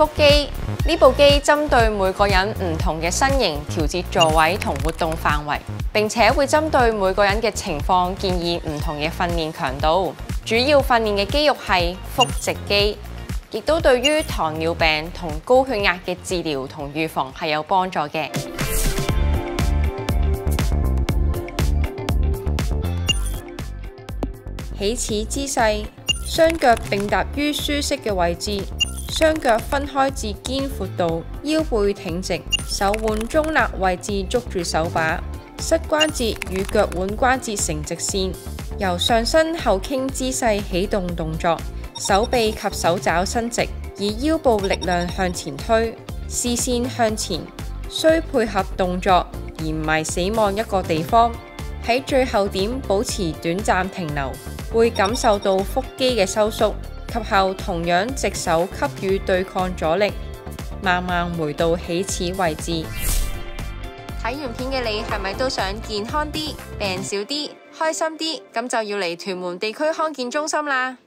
腹機，呢部機針對每個人唔同嘅身形調節座位同活動範圍，並且會針對每個人嘅情況建議唔同嘅訓練強度。主要訓練嘅肌肉係腹直肌，亦都對於糖尿病同高血壓嘅治療同預防係有幫助嘅。起始姿勢，雙腳並踏於舒適嘅位置，雙腳分開至肩闊度，腰背挺直，手腕中立位置捉住手把，膝關節與腳腕關節成直線。由上身後傾姿勢啟動動作，手臂及手爪伸直，以腰部力量向前推，視線向前，需配合動作而唔係死望一個地方。喺最後點保持短暫停留，會感受到腹肌嘅收縮，及後同樣隻手給予對抗阻力，慢慢回到起始位置。睇完片嘅你係咪都想健康啲、病少啲、開心啲？咁就要嚟屯門地區康健中心啦！